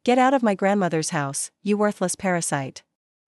Get out of my grandmother's house, you worthless parasite.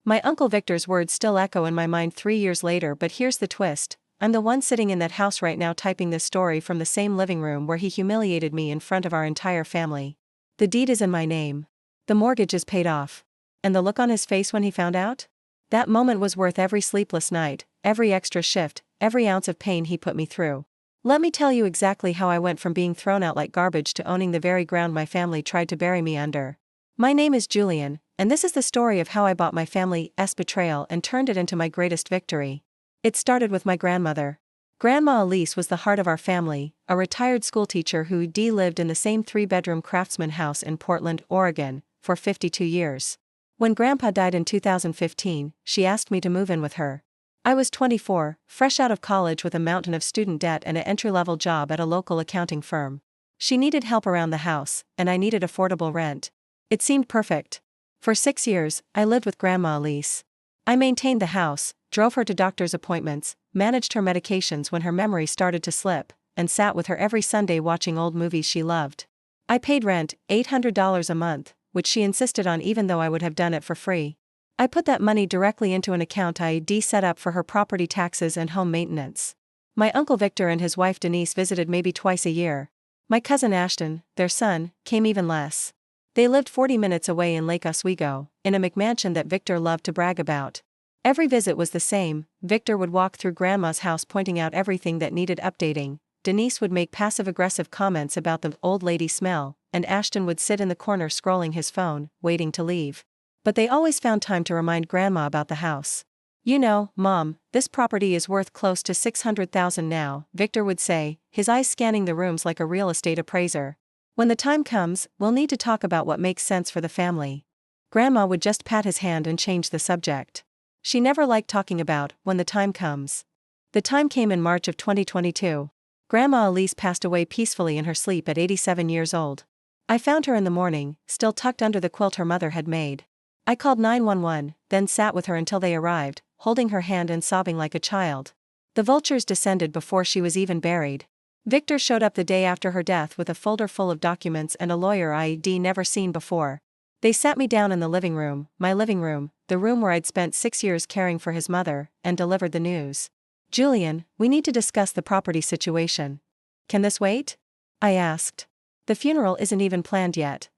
My Uncle Victor's words still echo in my mind 3 years later, but here's the twist. I'm the one sitting in that house right now typing this story from the same living room where he humiliated me in front of our entire family. The deed is in my name. The mortgage is paid off. And the look on his face when he found out? That moment was worth every sleepless night, every extra shift, every ounce of pain he put me through. Let me tell you exactly how I went from being thrown out like garbage to owning the very ground my family tried to bury me under. My name is Julian, and this is the story of how I bought my family's betrayal and turned it into my greatest victory. It started with my grandmother. Grandma Elise was the heart of our family, a retired schoolteacher who lived in the same 3-bedroom craftsman house in Portland, Oregon, for 52 years. When Grandpa died in 2015, she asked me to move in with her. I was 24, fresh out of college with a mountain of student debt and an entry-level job at a local accounting firm. She needed help around the house, and I needed affordable rent. It seemed perfect. For 6 years, I lived with Grandma Elise. I maintained the house, drove her to doctor's appointments, managed her medications when her memory started to slip, and sat with her every Sunday watching old movies she loved. I paid rent, $800 a month, which she insisted on even though I would have done it for free. I put that money directly into an account I'd set up for her property taxes and home maintenance. My Uncle Victor and his wife Denise visited maybe twice a year. My cousin Ashton, their son, came even less. They lived 40 minutes away in Lake Oswego, in a McMansion that Victor loved to brag about. Every visit was the same. Victor would walk through Grandma's house pointing out everything that needed updating. Denise would make passive-aggressive comments about the old lady smell, and Ashton would sit in the corner scrolling his phone, waiting to leave. But they always found time to remind Grandma about the house. You know, Mom, this property is worth close to $600,000 now, Victor would say, his eyes scanning the rooms like a real estate appraiser. When the time comes, we'll need to talk about what makes sense for the family. Grandma would just pat his hand and change the subject. She never liked talking about when the time comes. The time came in March of 2022. Grandma Elise passed away peacefully in her sleep at 87 years old. I found her in the morning, still tucked under the quilt her mother had made. I called 911, then sat with her until they arrived, holding her hand and sobbing like a child. The vultures descended before she was even buried. Victor showed up the day after her death with a folder full of documents and a lawyer I'd never seen before. They sat me down in the living room, my living room, the room where I'd spent 6 years caring for his mother, and delivered the news. Julian, we need to discuss the property situation. Can this wait? I asked. The funeral isn't even planned yet.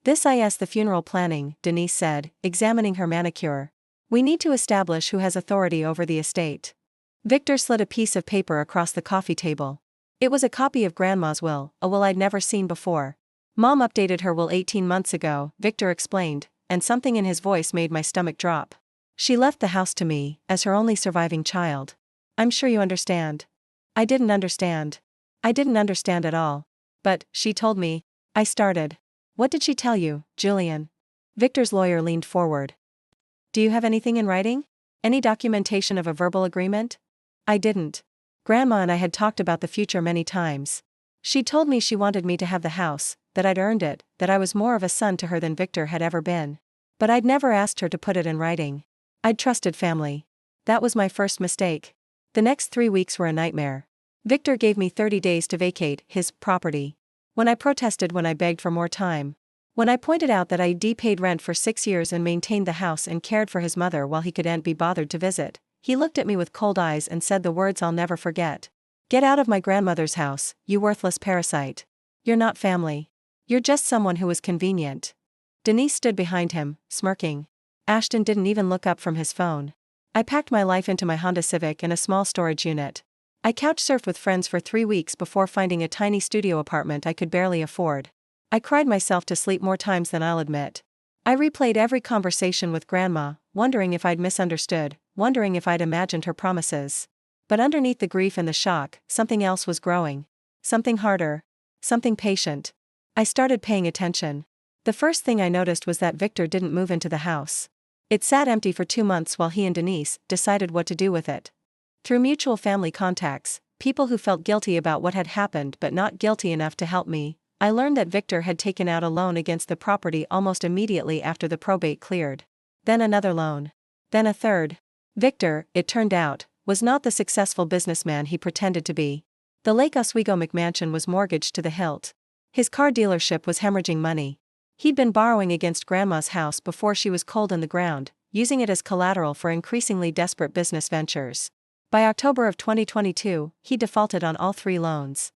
This is the funeral planning, Denise said, examining her manicure. We need to establish who has authority over the estate. Victor slid a piece of paper across the coffee table. It was a copy of Grandma's will, a will I'd never seen before. Mom updated her will 18 months ago, Victor explained, and something in his voice made my stomach drop. She left the house to me, as her only surviving child. I'm sure you understand. I didn't understand. I didn't understand at all. But, she told me. I started. What did she tell you, Julian? Victor's lawyer leaned forward. Do you have anything in writing? Any documentation of a verbal agreement? I didn't. Grandma and I had talked about the future many times. She told me she wanted me to have the house, that I'd earned it, that I was more of a son to her than Victor had ever been. But I'd never asked her to put it in writing. I'd trusted family. That was my first mistake. The next 3 weeks were a nightmare. Victor gave me 30 days to vacate his property. When I protested, when I begged for more time. When I pointed out that I'd paid rent for 6 years and maintained the house and cared for his mother while he couldn't be bothered to visit, he looked at me with cold eyes and said the words I'll never forget. Get out of my grandmother's house, you worthless parasite. You're not family. You're just someone who was convenient. Denise stood behind him, smirking. Ashton didn't even look up from his phone. I packed my life into my Honda Civic and a small storage unit. I couch-surfed with friends for 3 weeks before finding a tiny studio apartment I could barely afford. I cried myself to sleep more times than I'll admit. I replayed every conversation with Grandma, wondering if I'd misunderstood, wondering if I'd imagined her promises. But underneath the grief and the shock, something else was growing. Something harder. Something patient. I started paying attention. The first thing I noticed was that Victor didn't move into the house. It sat empty for 2 months while he and Denise decided what to do with it. Through mutual family contacts, people who felt guilty about what had happened but not guilty enough to help me, I learned that Victor had taken out a loan against the property almost immediately after the probate cleared. Then another loan. Then a third. Victor, it turned out, was not the successful businessman he pretended to be. The Lake Oswego McMansion was mortgaged to the hilt. His car dealership was hemorrhaging money. He'd been borrowing against Grandma's house before she was cold in the ground, using it as collateral for increasingly desperate business ventures. By October of 2022, he defaulted on all 3 loans.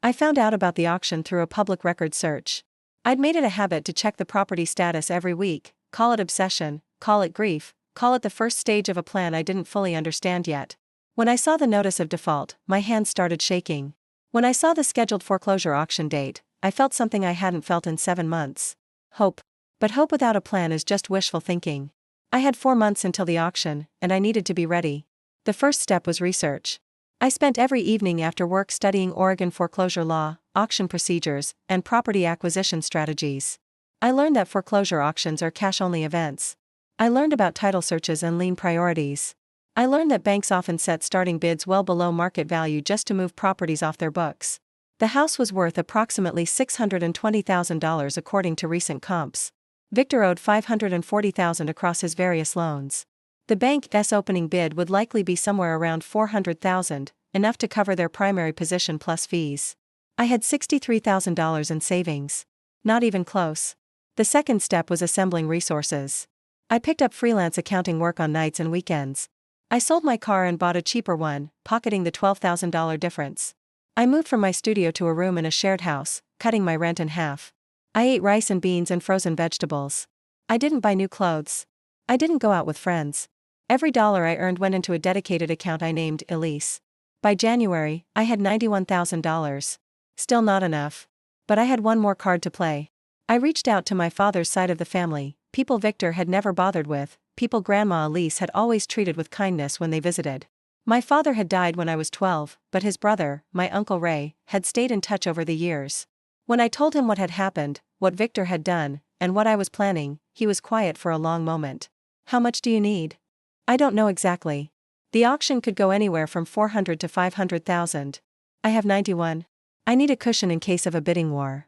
I found out about the auction through a public record search. I'd made it a habit to check the property status every week, call it obsession, call it grief, call it the first stage of a plan I didn't fully understand yet. When I saw the notice of default, my hands started shaking. When I saw the scheduled foreclosure auction date, I felt something I hadn't felt in 7 months. Hope. But hope without a plan is just wishful thinking. I had 4 months until the auction, and I needed to be ready. The first step was research. I spent every evening after work studying Oregon foreclosure law, auction procedures, and property acquisition strategies. I learned that foreclosure auctions are cash-only events. I learned about title searches and lien priorities. I learned that banks often set starting bids well below market value just to move properties off their books. The house was worth approximately $620,000 according to recent comps. Victor owed $540,000 across his various loans. The bank's opening bid would likely be somewhere around $400,000, enough to cover their primary position plus fees. I had $63,000 in savings. Not even close. The second step was assembling resources. I picked up freelance accounting work on nights and weekends. I sold my car and bought a cheaper one, pocketing the $12,000 difference. I moved from my studio to a room in a shared house, cutting my rent in half. I ate rice and beans and frozen vegetables. I didn't buy new clothes. I didn't go out with friends. Every dollar I earned went into a dedicated account I named Elise. By January, I had $91,000. Still not enough. But I had one more card to play. I reached out to my father's side of the family, people Victor had never bothered with, people Grandma Elise had always treated with kindness when they visited. My father had died when I was 12, but his brother, my Uncle Ray, had stayed in touch over the years. When I told him what had happened, what Victor had done, and what I was planning, he was quiet for a long moment. How much do you need? I don't know exactly. The auction could go anywhere from $400,000 to $500,000. I have 91. I need a cushion in case of a bidding war.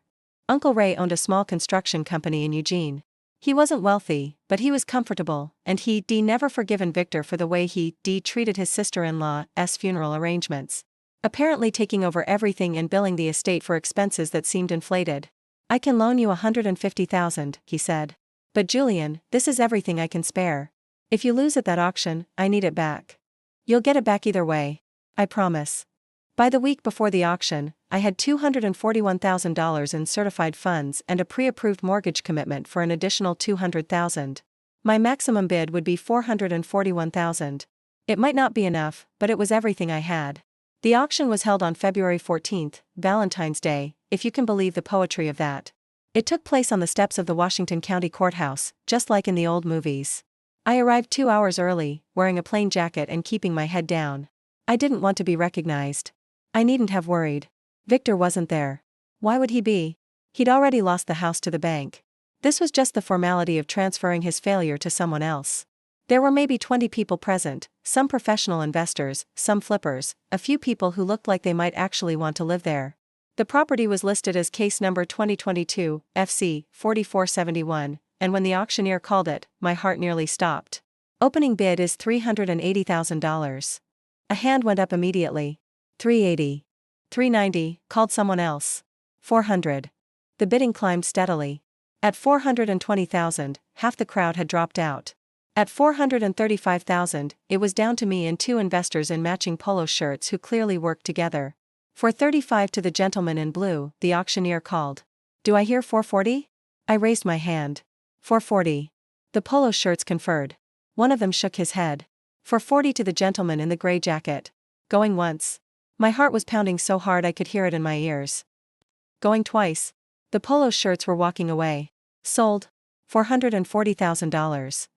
Uncle Ray owned a small construction company in Eugene. He wasn't wealthy, but he was comfortable, and he'd never forgiven Victor for the way he treated his sister-in-law's funeral arrangements. Apparently taking over everything and billing the estate for expenses that seemed inflated. I can loan you $150,000, he said. But Julian, this is everything I can spare. If you lose at that auction, I need it back. You'll get it back either way. I promise. By the week before the auction, I had $241,000 in certified funds and a pre-approved mortgage commitment for an additional $200,000. My maximum bid would be $441,000. It might not be enough, but it was everything I had. The auction was held on February 14th, Valentine's Day, if you can believe the poetry of that. It took place on the steps of the Washington County Courthouse, just like in the old movies. I arrived 2 hours early, wearing a plain jacket and keeping my head down. I didn't want to be recognized. I needn't have worried. Victor wasn't there. Why would he be? He'd already lost the house to the bank. This was just the formality of transferring his failure to someone else. There were maybe 20 people present, some professional investors, some flippers, a few people who looked like they might actually want to live there. The property was listed as case number 2022, FC 4471, and when the auctioneer called it, my heart nearly stopped. Opening bid is $380,000. A hand went up immediately. $380. $390, called someone else. $400. The bidding climbed steadily. At $420,000, half the crowd had dropped out. At $435,000, it was down to me and 2 investors in matching polo shirts who clearly worked together. $435 to the gentleman in blue, the auctioneer called. Do I hear $440? I raised my hand. $440. The polo shirts conferred. One of them shook his head. $440 to the gentleman in the gray jacket. Going once. My heart was pounding so hard I could hear it in my ears. Going twice. The polo shirts were walking away. Sold. $440,000.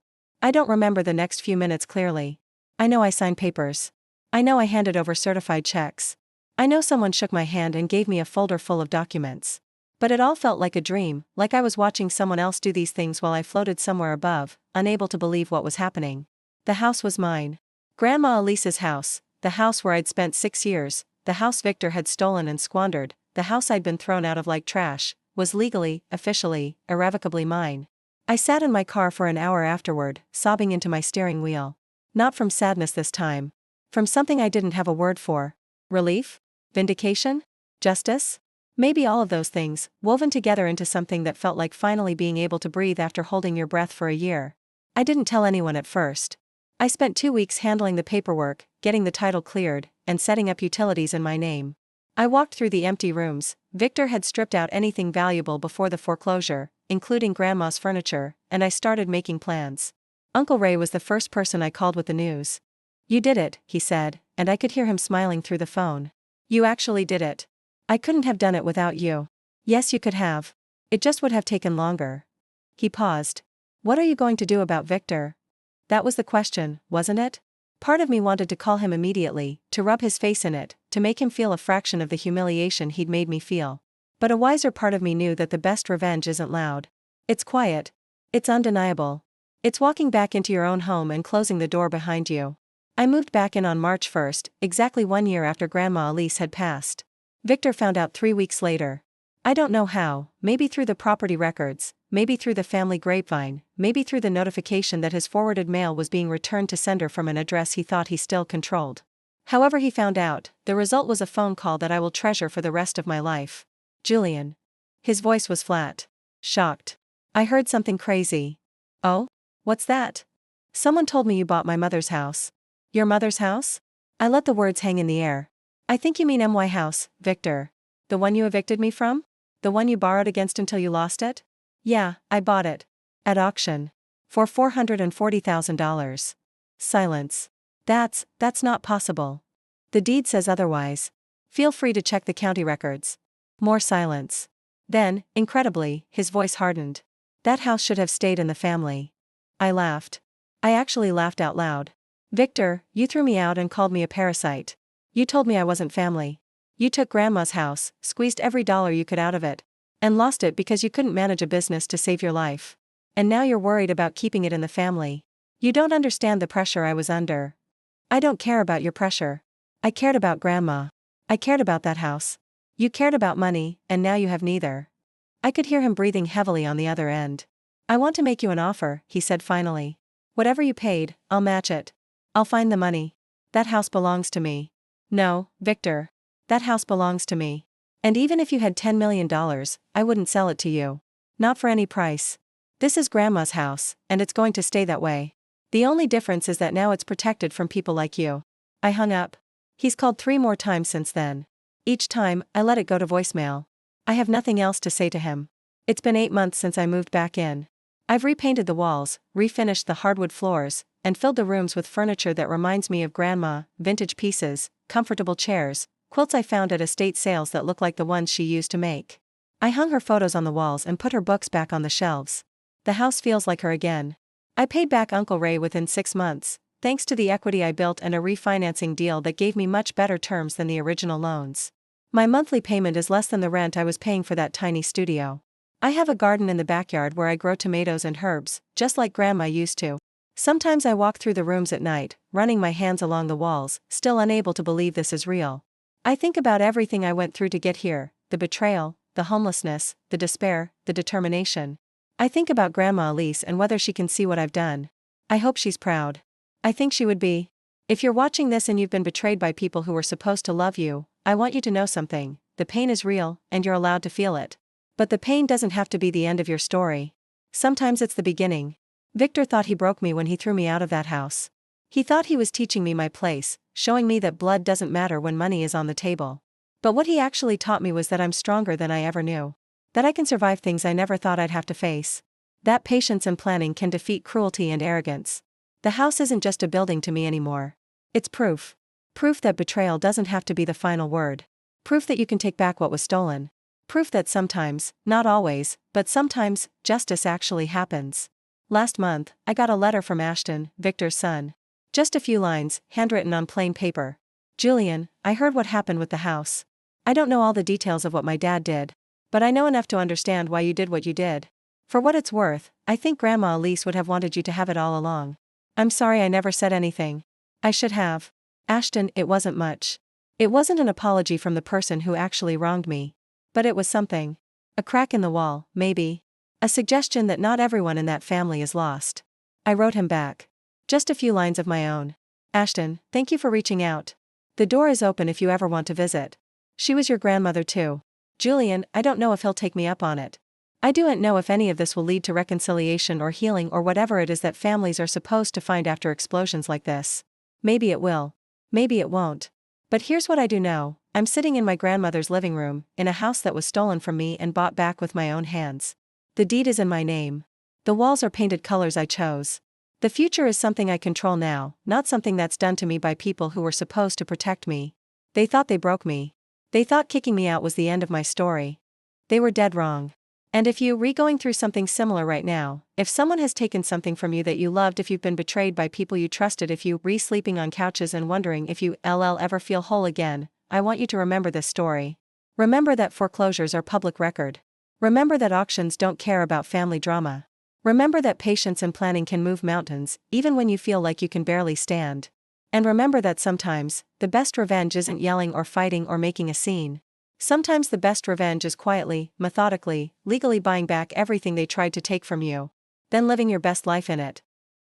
I don't remember the next few minutes clearly. I know I signed papers. I know I handed over certified checks. I know someone shook my hand and gave me a folder full of documents. But it all felt like a dream, like I was watching someone else do these things while I floated somewhere above, unable to believe what was happening. The house was mine. Grandma Elise's house, the house where I'd spent 6 years, the house Victor had stolen and squandered, the house I'd been thrown out of like trash, was legally, officially, irrevocably mine. I sat in my car for an hour afterward, sobbing into my steering wheel. Not from sadness this time. From something I didn't have a word for. Relief? Vindication? Justice? Maybe all of those things, woven together into something that felt like finally being able to breathe after holding your breath for a year. I didn't tell anyone at first. I spent 2 weeks handling the paperwork, getting the title cleared, and setting up utilities in my name. I walked through the empty rooms. Victor had stripped out anything valuable before the foreclosure, including Grandma's furniture, and I started making plans. Uncle Ray was the first person I called with the news. "You did it," he said, and I could hear him smiling through the phone. "You actually did it. I couldn't have done it without you." "Yes, you could have. It just would have taken longer." He paused. "What are you going to do about Victor?" That was the question, wasn't it? Part of me wanted to call him immediately, to rub his face in it, to make him feel a fraction of the humiliation he'd made me feel. But a wiser part of me knew that the best revenge isn't loud. It's quiet. It's undeniable. It's walking back into your own home and closing the door behind you. I moved back in on March 1st, exactly 1 year after Grandma Elise had passed. Victor found out 3 weeks later. I don't know how, maybe through the property records, maybe through the family grapevine, maybe through the notification that his forwarded mail was being returned to sender from an address he thought he still controlled. However he found out, the result was a phone call that I will treasure for the rest of my life. "Julian." His voice was flat. Shocked. "I heard something crazy." "Oh? What's that?" "Someone told me you bought my mother's house." "Your mother's house?" I let the words hang in the air. "I think you mean MY house, Victor. The one you evicted me from? The one you borrowed against until you lost it?" "Yeah, I bought it. At auction. For $440,000. Silence. That's not possible. "The deed says otherwise. Feel free to check the county records." More silence. Then, incredibly, his voice hardened. "That house should have stayed in the family." I laughed. I actually laughed out loud. "Victor, you threw me out and called me a parasite. You told me I wasn't family. You took Grandma's house, squeezed every dollar you could out of it, and lost it because you couldn't manage a business to save your life. And now you're worried about keeping it in the family. You don't understand the pressure I was under." "I don't care about your pressure. I cared about Grandma. I cared about that house. You cared about money, and now you have neither." I could hear him breathing heavily on the other end. "I want to make you an offer," he said finally. "Whatever you paid, I'll match it. I'll find the money. That house belongs to me." "No, Victor. That house belongs to me. And even if you had $10 million, I wouldn't sell it to you. Not for any price. This is Grandma's house, and it's going to stay that way. The only difference is that now it's protected from people like you." I hung up. He's called 3 more times since then. Each time, I let it go to voicemail. I have nothing else to say to him. It's been 8 months since I moved back in. I've repainted the walls, refinished the hardwood floors, and filled the rooms with furniture that reminds me of Grandma, vintage pieces, comfortable chairs, quilts I found at estate sales that look like the ones she used to make. I hung her photos on the walls and put her books back on the shelves. The house feels like her again. I paid back Uncle Ray within 6 months, thanks to the equity I built and a refinancing deal that gave me much better terms than the original loans. My monthly payment is less than the rent I was paying for that tiny studio. I have a garden in the backyard where I grow tomatoes and herbs, just like Grandma used to. Sometimes I walk through the rooms at night, running my hands along the walls, still unable to believe this is real. I think about everything I went through to get here, the betrayal, the homelessness, the despair, the determination. I think about Grandma Elise and whether she can see what I've done. I hope she's proud. I think she would be. If you're watching this and you've been betrayed by people who were supposed to love you, I want you to know something. The pain is real, and you're allowed to feel it. But the pain doesn't have to be the end of your story. Sometimes it's the beginning. Victor thought he broke me when he threw me out of that house. He thought he was teaching me my place, showing me that blood doesn't matter when money is on the table. But what he actually taught me was that I'm stronger than I ever knew. That I can survive things I never thought I'd have to face. That patience and planning can defeat cruelty and arrogance. The house isn't just a building to me anymore. It's proof. Proof that betrayal doesn't have to be the final word. Proof that you can take back what was stolen. Proof that sometimes, not always, but sometimes, justice actually happens. Last month, I got a letter from Ashton, Victor's son. Just a few lines, handwritten on plain paper. "Julian, I heard what happened with the house. I don't know all the details of what my dad did. But I know enough to understand why you did what you did. For what it's worth, I think Grandma Elise would have wanted you to have it all along. I'm sorry I never said anything. I should have. Ashton, it wasn't much. It wasn't an apology from the person who actually wronged me. But it was something. A crack in the wall, maybe. A suggestion that not everyone in that family is lost." I wrote him back. Just a few lines of my own. "Ashton, thank you for reaching out. The door is open if you ever want to visit. She was your grandmother too. Julian, I don't know if he'll take me up on it. I don't know if any of this will lead to reconciliation or healing or whatever it is that families are supposed to find after explosions like this. Maybe it will. Maybe it won't. But here's what I do know. I'm sitting in my grandmother's living room, in a house that was stolen from me and bought back with my own hands. The deed is in my name. The walls are painted colors I chose. The future is something I control now, not something that's done to me by people who were supposed to protect me. They thought they broke me. They thought kicking me out was the end of my story. They were dead wrong. And if you're going through something similar right now, if someone has taken something from you that you loved, if you've been betrayed by people you trusted, if you sleeping on couches and wondering if you ever feel whole again, I want you to remember this story. Remember that foreclosures are public record. Remember that auctions don't care about family drama. Remember that patience and planning can move mountains, even when you feel like you can barely stand. And remember that sometimes, the best revenge isn't yelling or fighting or making a scene. Sometimes the best revenge is quietly, methodically, legally buying back everything they tried to take from you. Then living your best life in it.